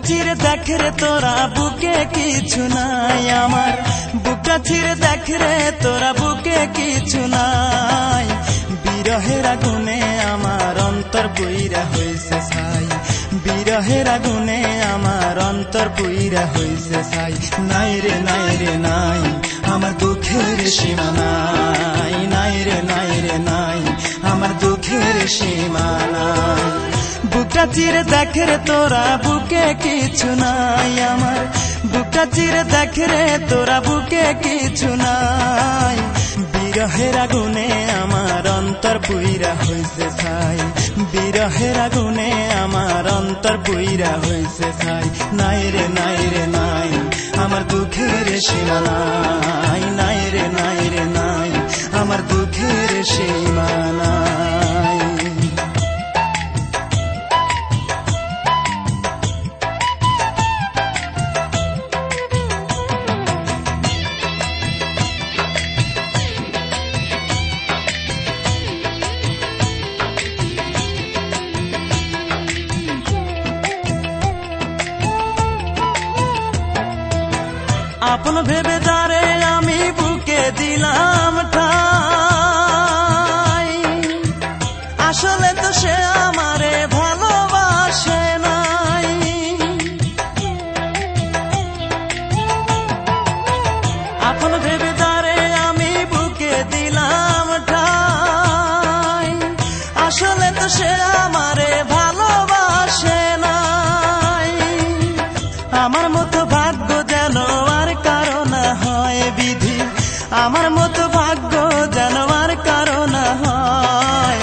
চিরে দেখ রে তোরা বুকে কিছু নাই আমার, বুকটা চিরে দেখ রে তোরা বুকে কিছু নাই। বিরহের আগুনে আমার অন্তর পুইরা হইছে ছাই, বিরহের আগুনে আমার অন্তর পুইরা হইছে ছাই। নাই রে নাই রে নাই আমার দুঃখের সীমা নাই, নাই রে নাই রে নাই আমার দুঃখের সীমা নাই। বুকটা চিরে দেখ রে তোরা বুকে কিছু নাই আমার, বুকটা চিরে দেখ রে তোরা বুকে কিছু নাই। বিরহের আগুনে আমার অন্তর পুইরা হইছে ছাই, বিরহের আগুনে আমার অন্তর পুইরা হইছে ছাই। নাই রে নাই রে নাই আমার দুঃখের সীমা নাই, নাই রে নাই রে নাই আমার দুঃখের সীমা নাই। আপন ভেবে যারে আমি বুকে দিলাম ঠাই, আসলে তো সে আমারে ভালোবাসে নাই। আপন ভেবে যারে আমি বুকে দিলাম ঠাই, আসলে তো সে আমারে ভালোবাসে নাই। আমার মতো ভাগ্য যেন আর কারো না হয় বিধি, আমার মতো ভাগ্য যেন আর কারো না হয়।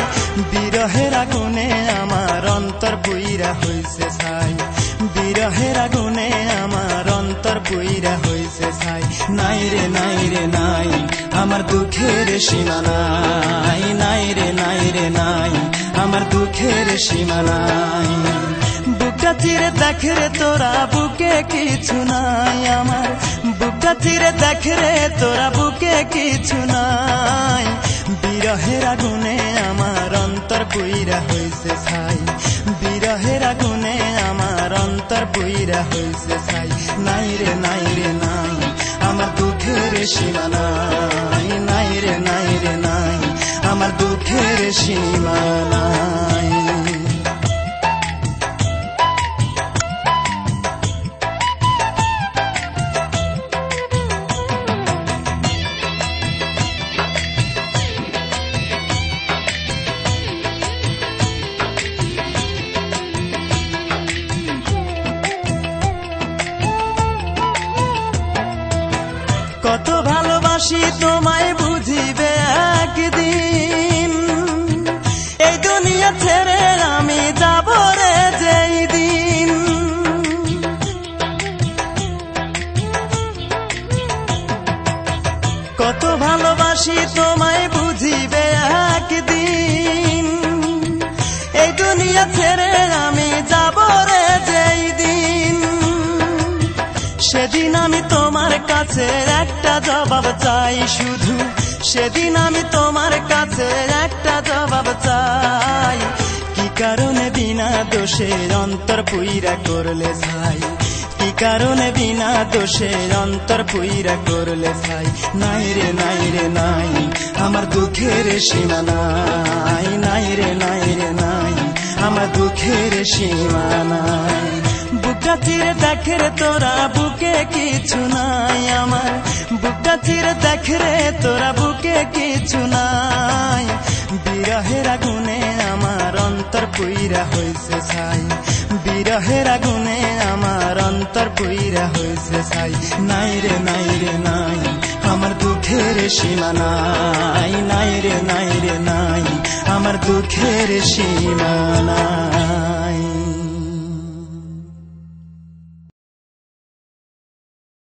বিরহের আগুনে আমার অন্তর পুইরা হইছে ছাই, বিরহের আগুনে আমার অন্তর পুইরা হইছে ছাই। নাই রে নাই রে নাই আমার দুঃখের সীমা নাই, নাই রে নাই রে নাই আমার দুঃখের সীমা নাই। বুকটা চিরে দেখ রে তোরা বুকে কিছু নাই আমার, বুকটা চিরে দেখ রে তোরা বুকে কিছু নাই। বিরহের আগুনে আমার অন্তর পুইরা হইছে ছাই, বিরহের আগুনে আমার অন্তর পুইরা হইছে ছাই। নাই রে নাই রে নাই আমার দুঃখের সীমা নাই, নাই রে নাই রে নাই আমার দুঃখের সীমা নাই। কত ভালোবাসি তোমায় বুঝিবে একদিন, এই দুনিয়া ছেড়ে আমি যাব রে যেই দিন। কত ভালোবাসি তোমায় বুঝিবে একদিন, এই দুনিয়া ছেড়ে আমি যাব রে যেই দিন। সেদিন আমি তোমার কাছে একটা জবাব চাই শুধু, সেদিন আমি তোমার কাছে একটা জবাব চাই। কি কারণে বিনা দোষে অন্তর পুইরা করলে ছাই, কি কারণে বিনা দোষে অন্তর পুইরা করলে ছাই। নাই রে নাই রে নাই আমার দুঃখের সীমা নাই, নাই রে নাই রে নাই আমার দুঃখের সীমা নাই। বুকটা চিরে দেখ রে তোরা বুকে কিছু নাই আমার, বুকটা চিরে দেখ রে তোরা বুকে কিছু নাই। বিরহের আগুনে আমার অন্তর পুইরা হইছে ছাই, বিরহের আগুনে আমার অন্তর পুইরা হইছে ছাই। নাই রে নাই রে নাই আমার দুঃখের সীমা নাই, নাই রে নাই রে নাই আমার দুঃখের সীমা নাই।